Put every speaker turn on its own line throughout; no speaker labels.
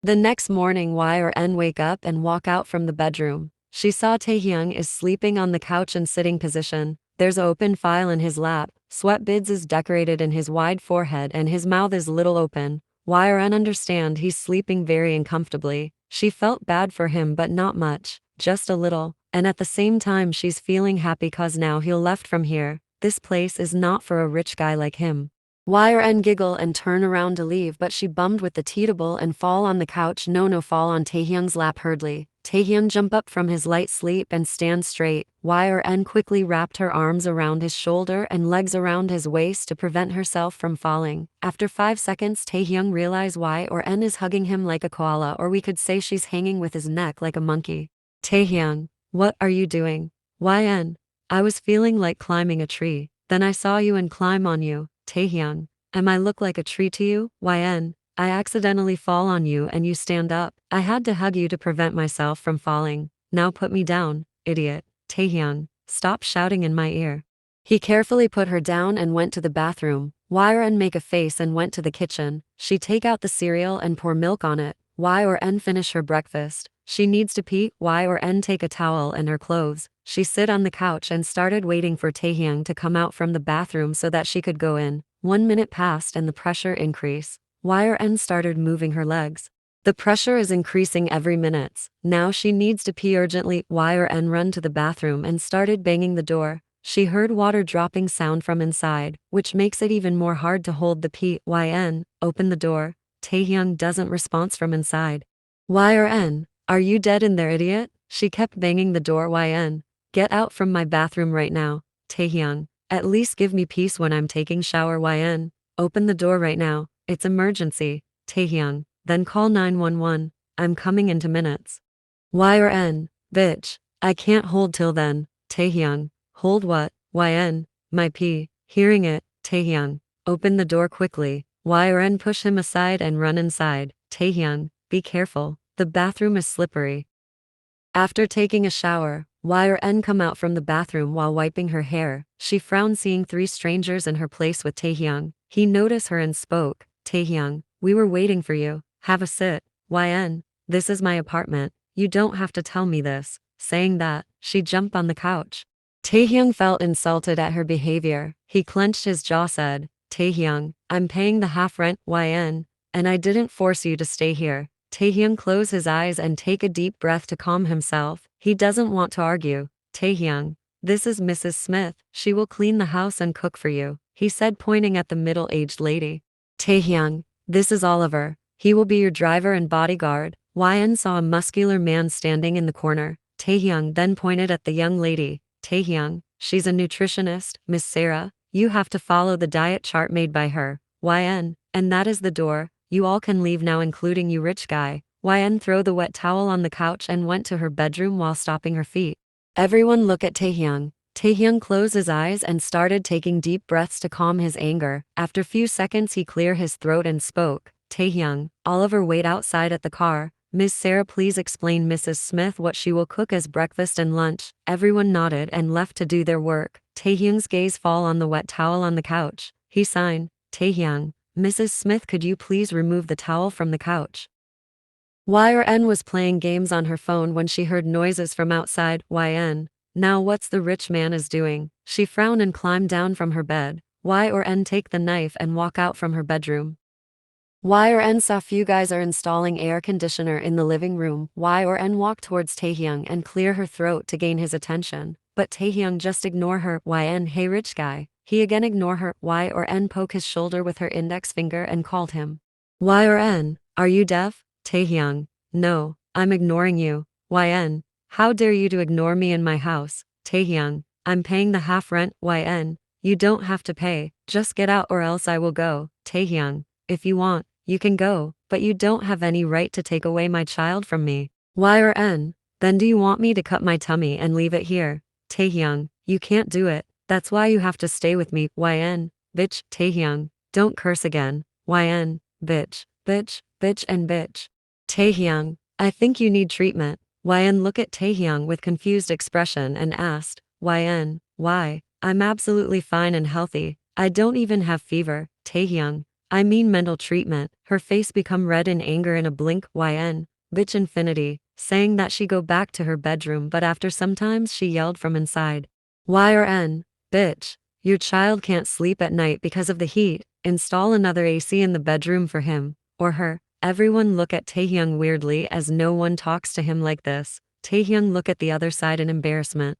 The next morning, Y or N wake up and walk out from the bedroom. She saw Taehyung is sleeping on the couch in sitting position. There's an open file in his lap, sweat beads is decorated in his wide forehead and his mouth is little open. Y or N understand he's sleeping very uncomfortably. She felt bad for him but not much, just a little, and at the same time she's feeling happy cause now he'll left from here. This place is not for a rich guy like him. Y or N giggle and turn around to leave but she bummed with the teetable and fall on the couch. No fall on Taehyung's lap hurriedly. Taehyung jump up from his light sleep and stand straight. Y or N quickly wrapped her arms around his shoulder and legs around his waist to prevent herself from falling. After 5 seconds Taehyung realized Y or N is hugging him like a koala, or we could say she's hanging with his neck like a monkey. Taehyung, what are you doing? YN, I was feeling like climbing a tree. Then I saw you and climb on you. Taehyung, am I look like a tree to you? YN, I accidentally fall on you and you stand up. I had to hug you to prevent myself from falling. Now put me down, idiot. Taehyung, stop shouting in my ear. He carefully put her down and went to the bathroom. Y or N make a face and went to the kitchen. She take out the cereal and pour milk on it. Y or N finish her breakfast. She needs to pee. Y or N take a towel and her clothes. She sit on the couch and started waiting for Taehyung to come out from the bathroom so that she could go in. 1 minute passed and the pressure increased. Y or N started moving her legs. The pressure is increasing every minute. Now she needs to pee urgently. Y or N run to the bathroom and started banging the door. She heard water dropping sound from inside, which makes it even more hard to hold the pee. YN, open the door. Taehyung doesn't respond from inside. Y or N, are you dead in there, idiot? She kept banging the door. YN, get out from my bathroom right now. Taehyung, at least give me peace when I'm taking shower. YN, open the door right now. It's emergency. Taehyung, then call 911. I'm coming into minutes. Y or N, bitch, I can't hold till then. Taehyung, hold what? YN, my pee. Hearing it, Taehyung, open the door quickly. Y or N push him aside and run inside. Taehyung, be careful, the bathroom is slippery. After taking a shower, Y or N come out from the bathroom while wiping her hair. She frowned seeing 3 strangers in her place with Taehyung. He noticed her and spoke. Taehyung, we were waiting for you. Have a sit. YN, this is my apartment. You don't have to tell me this. Saying that, she jumped on the couch. Taehyung felt insulted at her behavior. He clenched his jaw said, Taehyung, I'm paying the half rent. YN, and I didn't force you to stay here. Taehyung closed his eyes and take a deep breath to calm himself. He doesn't want to argue. Taehyung, this is Mrs. Smith. She will clean the house and cook for you, he said pointing at the middle-aged lady. Taehyung, this is Oliver. He will be your driver and bodyguard. YN saw a muscular man standing in the corner. Taehyung then pointed at the young lady. Taehyung, she's a nutritionist, Miss Sarah. You have to follow the diet chart made by her. YN, and that is the door. You all can leave now, including you rich guy. YN threw the wet towel on the couch and went to her bedroom while stopping her feet. Everyone look at Taehyung. Taehyung closed his eyes and started taking deep breaths to calm his anger. After few seconds he cleared his throat and spoke. Taehyung, Oliver wait outside at the car. Miss Sarah, please explain Mrs. Smith what she will cook as breakfast and lunch. Everyone nodded and left to do their work. Taehyung's gaze fall on the wet towel on the couch. He signed. Taehyung, Mrs. Smith, could you please remove the towel from the couch? Y or N was playing games on her phone when she heard noises from outside. YN, now what's the rich man is doing? She frowned and climbed down from her bed. Y or N take the knife and walk out from her bedroom. Y or N saw few guys are installing air conditioner in the living room. Y or N walked towards Taehyung and clear her throat to gain his attention. But Taehyung just ignore her. YN, hey rich guy. He again ignore her. Y or N poke his shoulder with her index finger and called him. Y or N, are you deaf? Taehyung, no, I'm ignoring you. YN, how dare you to ignore me in my house? Taehyung, I'm paying the half rent. YN, you don't have to pay, just get out or else I will go. Taehyung, if you want, you can go, but you don't have any right to take away my child from me. Y or N, then do you want me to cut my tummy and leave it here? Taehyung, you can't do it, that's why you have to stay with me. YN, bitch. Taehyung, don't curse again. YN, bitch, bitch, bitch and bitch. Taehyung, I think you need treatment. YN looked at Taehyung with confused expression and asked, YN, why? I'm absolutely fine and healthy. I don't even have fever. Taehyung, I mean mental treatment. Her face become red in anger in a blink. YN, bitch infinity, saying that she go back to her bedroom, but after sometimes she yelled from inside. YRN, bitch, your child can't sleep at night because of the heat, install another AC in the bedroom for him, or her. Everyone look at Taehyung weirdly as no one talks to him like this. Taehyung look at the other side in embarrassment.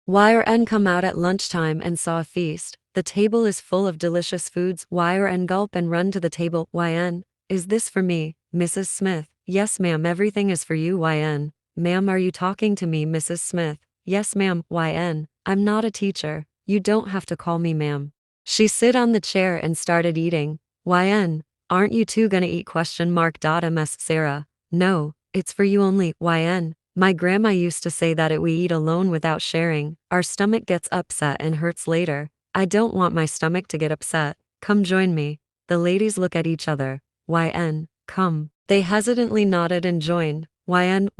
YRN come out at lunchtime and saw a feast. The table is full of delicious foods. YRN gulp and run to the table. YN, is this for me, Mrs. Smith? Yes ma'am, everything is for you. YN, ma'am, are you talking to me, Mrs. Smith? Yes ma'am. YN, I'm not a teacher. You don't have to call me ma'am. She sit on the chair and started eating. YN, aren't you two gonna eat? MS Sarah, no, it's for you only. YN, my grandma used to say that we eat alone without sharing, our stomach gets upset and hurts later. I don't want my stomach to get upset. Come join me. The ladies look at each other. YN, come. They hesitantly nodded and joined. YN,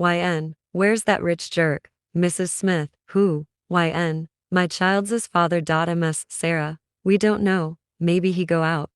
where's that rich jerk? Mrs. Smith, who? YN, my child's father. MS Sarah, we don't know, maybe he go out.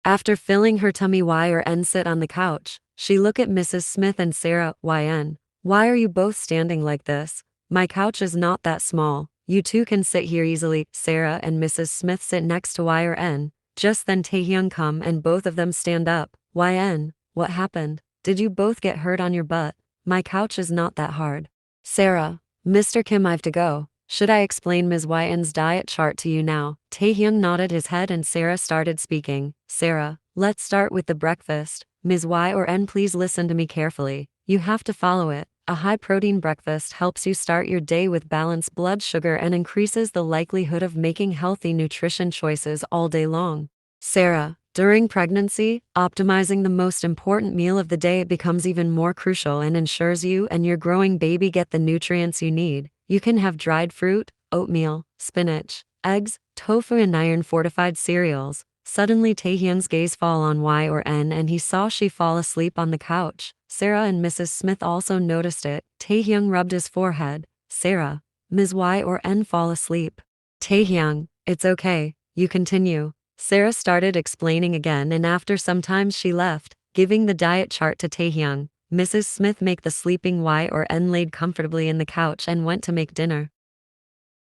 After filling her tummy, YN sit on the couch. She look at Mrs. Smith and Sarah. YN, why are you both standing like this? My couch is not that small. You two can sit here easily. Sarah and Mrs. Smith sit next to YN. Just then Taehyung come and both of them stand up. YN, what happened? Did you both get hurt on your butt? My couch is not that hard. Sarah, Mr. Kim, I've to go. Should I explain Ms. YN's diet chart to you now? Taehyung nodded his head and Sarah started speaking. Sarah, let's start with the breakfast. Ms. YN, please listen to me carefully. You have to follow it. A high-protein breakfast helps you start your day with balanced blood sugar and increases the likelihood of making healthy nutrition choices all day long. Sarah, during pregnancy, optimizing the most important meal of the day becomes even more crucial and ensures you and your growing baby get the nutrients you need. You can have dried fruit, oatmeal, spinach, eggs, tofu and iron-fortified cereals. Suddenly Taehyung's gaze fall on YN and he saw she fall asleep on the couch. Sarah and Mrs. Smith also noticed it. Taehyung rubbed his forehead. Sarah, Ms. YN fall asleep. Taehyung, it's okay, you continue. Sarah started explaining again and after some time she left, giving the diet chart to Taehyung. Mrs. Smith make the sleeping YN laid comfortably in the couch and went to make dinner.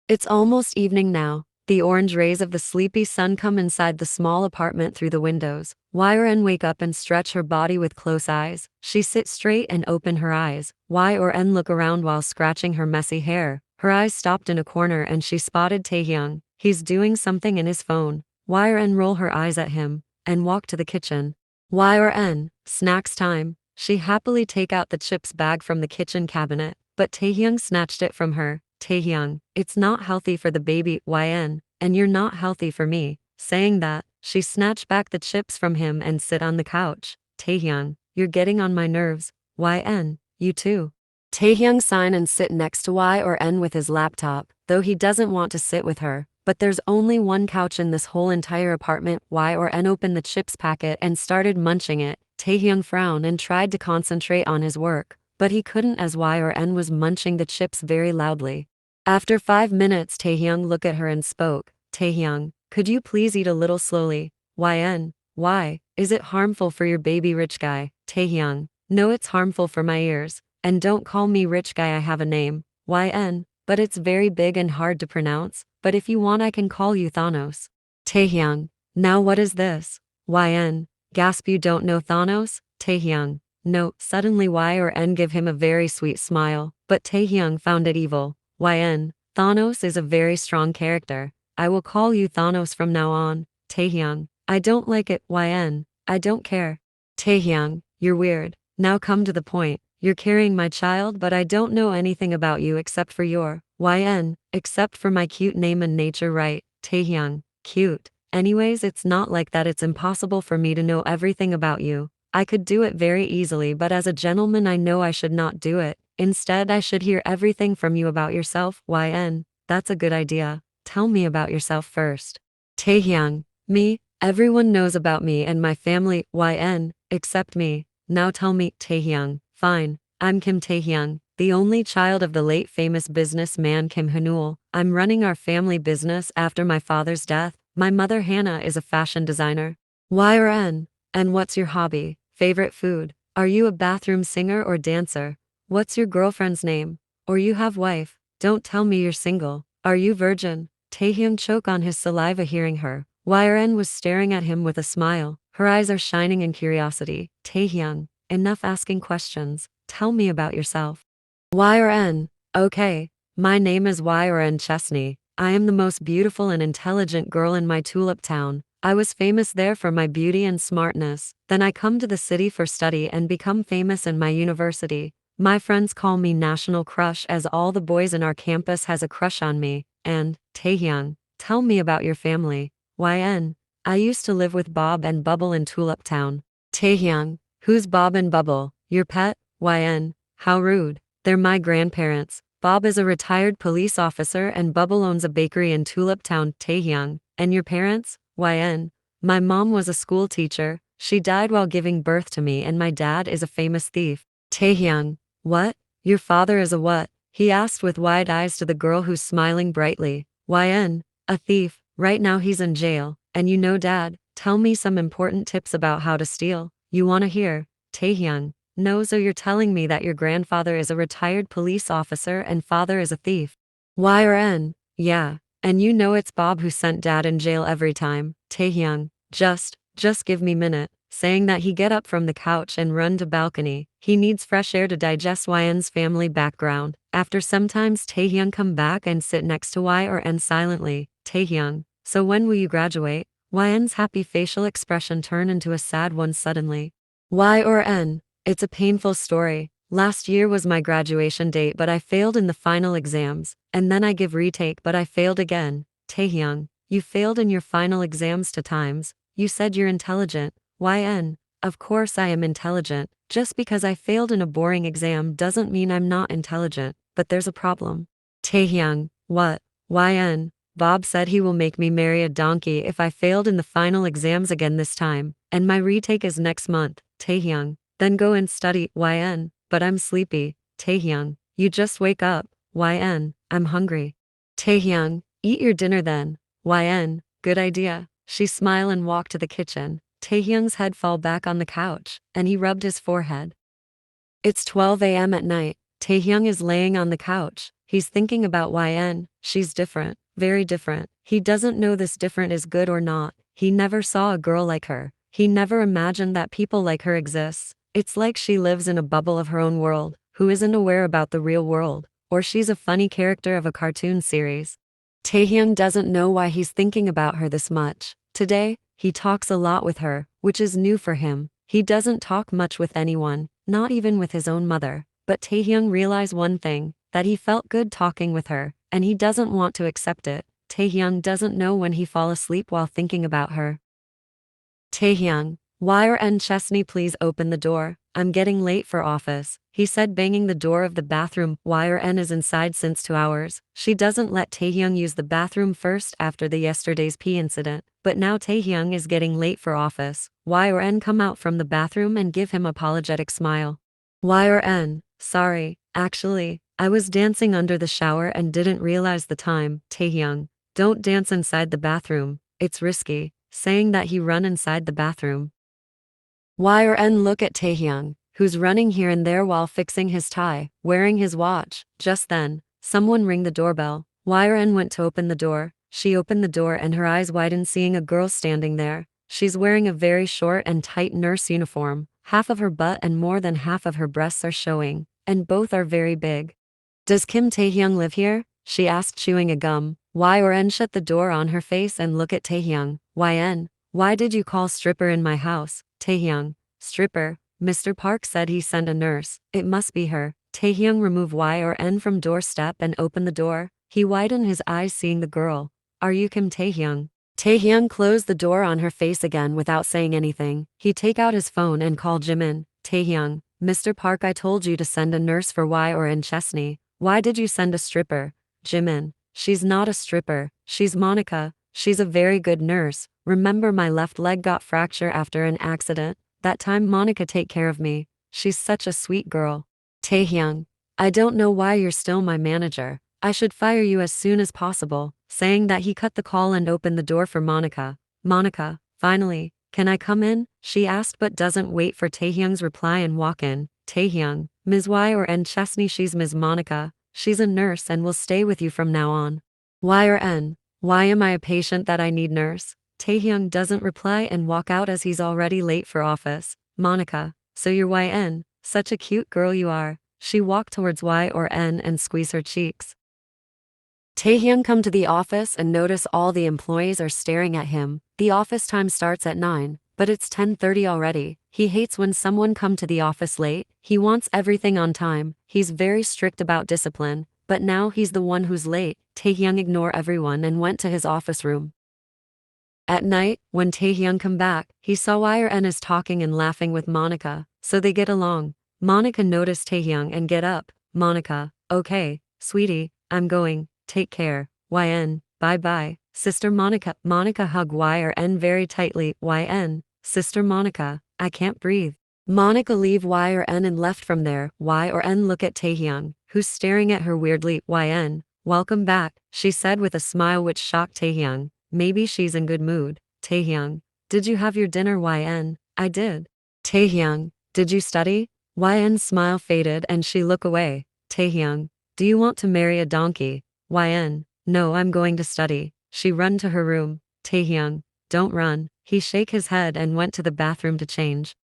It's almost evening now. The orange rays of the sleepy sun come inside the small apartment through the windows. YN wake up and stretch her body with close eyes. She sits straight and open her eyes. YN look around while scratching her messy hair. Her eyes stopped in a corner and she spotted Taehyung. He's doing something in his phone. YN roll her eyes at him and walk to the kitchen. YN, snacks time. She happily take out the chips bag from the kitchen cabinet, but Taehyung snatched it from her. Taehyung, it's not healthy for the baby. YN, and you're not healthy for me. Saying that, she snatched back the chips from him and sit on the couch. Taehyung, you're getting on my nerves. YN, you too. Taehyung sign and sit next to YN with his laptop, though he doesn't want to sit with her. But there's only one couch in this whole entire apartment. YN opened the chips packet and started munching it. Taehyung frowned and tried to concentrate on his work, but he couldn't as YN was munching the chips very loudly. After 5 minutes Taehyung looked at her and spoke. Taehyung, could you please eat a little slowly? YN, why? Is it harmful for your baby? Rich guy. Taehyung, no, it's harmful for my ears. And don't call me rich guy, I have a name. YN, but it's very big and hard to pronounce, but if you want I can call you Thanos. Taehyung, now what is this? YN, gasp, you don't know Thanos? Taehyung, no. Suddenly YN give him a very sweet smile, but Taehyung found it evil. YN, Thanos is a very strong character. I will call you Thanos from now on. Taehyung, I don't like it. YN, I don't care. Taehyung, you're weird. Now come to the point. You're carrying my child, but I don't know anything about you except for your YN, except for my cute name and nature, right? Taehyung, cute. Anyways, it's not like that. It's impossible for me to know everything about you. I could do it very easily, but as a gentleman I know I should not do it. Instead, I should hear everything from you about yourself. YN, that's a good idea. Tell me about yourself first. Taehyung, me? Everyone knows about me and my family. YN, except me. Now tell me. Taehyung, fine. I'm Kim Taehyung, the only child of the late famous businessman Kim Hanul. I'm running our family business after my father's death. My mother Hannah is a fashion designer. Y or N? And what's your hobby? Favorite food? Are you a bathroom singer or dancer? What's your girlfriend's name? Or you have wife? Don't tell me you're single. Are you virgin? Taehyung choked on his saliva hearing her. Y or N was staring at him with a smile. Her eyes are shining in curiosity. Taehyung, enough asking questions. Tell me about yourself. Y or N? Okay. My name is Y or N Chesney. I am the most beautiful and intelligent girl in my tulip town. I was famous there for my beauty and smartness. Then I come to the city for study and become famous in my university. My friends call me National Crush as all the boys in our campus has a crush on me. And, Taehyung, tell me about your family. YN. I used to live with Bob and Bubble in Tulip Town. Taehyung. Who's Bob and Bubble? Your pet? YN. How rude. They're my grandparents. Bob is a retired police officer and Bubble owns a bakery in Tulip Town. Taehyung. And your parents? YN. My mom was a school teacher. She died while giving birth to me and my dad is a famous thief. Taehyung. What? Your father is a what? He asked with wide eyes to the girl who's smiling brightly. YN. A thief. Right now he's in jail. And you know dad. Tell me some important tips about how to steal. You wanna hear? Taehyung. No, so you're telling me that your grandfather is a retired police officer and father is a thief. Y or N? Yeah. And you know it's Bob who sent dad in jail every time. Taehyung. Just give me minute. Saying that he get up from the couch and run to balcony. He needs fresh air to digest YN's family background. After sometimes Taehyung come back and sit next to Y or N silently. Taehyung. So when will you graduate? YN's happy facial expression turned into a sad one suddenly. Y or N? It's a painful story. Last year was my graduation date but I failed in the final exams, and then I give retake but I failed again. Taehyung, you failed in your final exams 2 times. You said you're intelligent. YN, of course I am intelligent. Just because I failed in a boring exam doesn't mean I'm not intelligent, but there's a problem. Taehyung, what? YN, Bob said he will make me marry a donkey if I failed in the final exams again this time, and my retake is next month. Taehyung, then go and study. YN, but I'm sleepy. Taehyung, you just wake up. YN, I'm hungry. Taehyung, eat your dinner then. YN, good idea. She smiled and walked to the kitchen. Taehyung's head fell back on the couch, and he rubbed his forehead. It's 12 a.m. at night. Taehyung is laying on the couch. He's thinking about YN. She's different, very different. He doesn't know this different is good or not. He never saw a girl like her. He never imagined that people like her exist. It's like she lives in a bubble of her own world, who isn't aware about the real world, or she's a funny character of a cartoon series. Taehyung doesn't know why he's thinking about her this much. Today, he talks a lot with her, which is new for him. He doesn't talk much with anyone, not even with his own mother. But Taehyung realized one thing, that he felt good talking with her, and he doesn't want to accept it. Taehyung doesn't know when he fall asleep while thinking about her. Taehyung, Y or N Chesney, please open the door. I'm getting late for office, he said, banging the door of the bathroom. Y or N is inside since 2 hours. She doesn't let Taehyung use the bathroom first after the yesterday's pee incident, but now Taehyung is getting late for office. Y or N come out from the bathroom and give him apologetic smile. Y or N, sorry, actually, I was dancing under the shower and didn't realize the time. Taehyung, don't dance inside the bathroom, it's risky, saying that he run inside the bathroom. Y or N look at Taehyung, who's running here and there while fixing his tie, wearing his watch. Just then, someone ring the doorbell. Y or N went to open the door. She opened the door and her eyes widened seeing a girl standing there. She's wearing a very short and tight nurse uniform. Half of her butt and more than half of her breasts are showing, and both are very big. Does Kim Taehyung live here? She asked, chewing a gum. Y or N shut the door on her face and look at Taehyung. YN, why did you call stripper in my house? Taehyung, stripper. Mr. Park said he sent a nurse. It must be her. Taehyung removed Y or N from doorstep and opened the door. He widened his eyes seeing the girl. Are you Kim Taehyung? Taehyung closed the door on her face again without saying anything. He take out his phone and call Jimin. Taehyung, Mr. Park, I told you to send a nurse for Y or N Chesney. Why did you send a stripper? Jimin, she's not a stripper. She's Monica. She's a very good nurse. Remember my left leg got fractured after an accident? That time Monica take care of me. She's such a sweet girl. Taehyung, I don't know why you're still my manager. I should fire you as soon as possible. Saying that he cut the call and opened the door for Monica. Monica, finally, can I come in? She asked but doesn't wait for Taehyung's reply and walk in. Taehyung, Ms. Y or N Chesney, she's Ms. Monica. She's a nurse and will stay with you from now on. Y or N, why am I a patient that I need nurse? Taehyung doesn't reply and walk out as he's already late for office. Monica, so you're YN, such a cute girl you are. She walked towards Y or N and squeezed her cheeks. Taehyung come to the office and notice all the employees are staring at him. The office time starts at 9, but it's 10:30 already. He hates when someone come to the office late. He wants everything on time. He's very strict about discipline, but now he's the one who's late. Taehyung ignored everyone and went to his office room. At night, when Taehyung come back, he saw Y or N is talking and laughing with Monica, so they get along. Monica noticed Taehyung and get up. Monica, okay, sweetie, I'm going, take care. YN, bye-bye, Sister Monica. Monica hug Y or N very tightly. YN, Sister Monica, I can't breathe. Monica leave Y or N and left from there. Y or N look at Taehyung, who's staring at her weirdly. YN, welcome back, she said with a smile which shocked Taehyung. Maybe she's in good mood. Taehyung, did you have your dinner? YN, I did. Taehyung, did you study? YN's smile faded and she looked away. Taehyung, do you want to marry a donkey? YN, no, I'm going to study. She run to her room. Taehyung, don't run. He shake his head and went to the bathroom to change.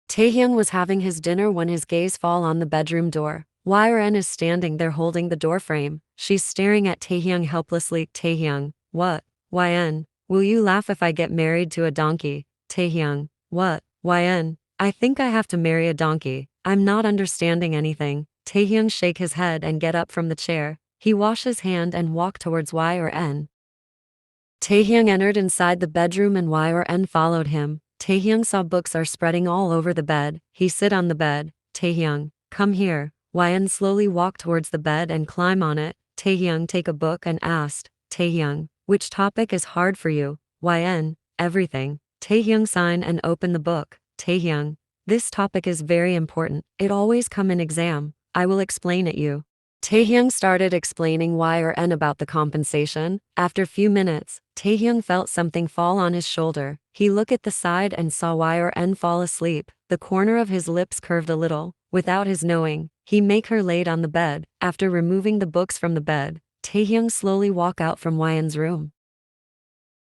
Taehyung was having his dinner when his gaze fall on the bedroom door. Y or N is standing there holding the door frame. She's staring at Taehyung helplessly. Taehyung, what? YN, will you laugh if I get married to a donkey? Taehyung, what? YN, I think I have to marry a donkey. I'm not understanding anything. Taehyung shake his head and get up from the chair. He wash his hand and walk towards Y or N. Taehyung entered inside the bedroom and Y or N followed him. Taehyung saw books are spreading all over the bed. He sit on the bed. Taehyung, come here. YN slowly walked towards the bed and climb on it. Taehyung take a book and asked, Taehyung, which topic is hard for you? YN, everything. Taehyung sign and open the book. Taehyung, this topic is very important. It always come in exam. I will explain it you. Taehyung started explaining Y or N about the compensation. After few minutes, Taehyung felt something fall on his shoulder. He looked at the side and saw Y or N fall asleep. The corner of his lips curved a little. Without his knowing, he make her laid on the bed. After removing the books from the bed, Taehyung slowly walk out from YN's room.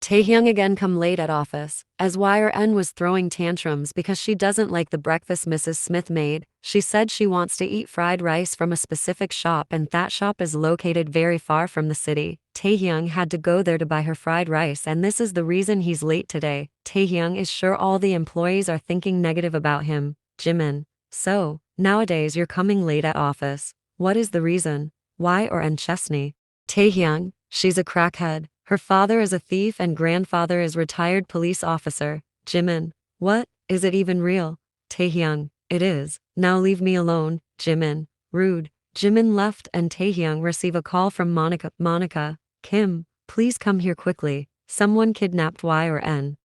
Taehyung again come late at office, as Y or N was throwing tantrums because she doesn't like the breakfast Mrs. Smith made. She said she wants to eat fried rice from a specific shop and that shop is located very far from the city. Taehyung had to go there to buy her fried rice and this is the reason he's late today. Taehyung is sure all the employees are thinking negative about him. Jimin, so, nowadays you're coming late at office. What is the reason? Y or N Chesney? Taehyung, she's a crackhead. Her father is a thief and grandfather is retired police officer. Jimin, what? Is it even real? Taehyung, it is. Now leave me alone. Jimin, rude. Jimin left and Taehyung receive a call from Monica. Monica, Kim, please come here quickly. Someone kidnapped Y or N.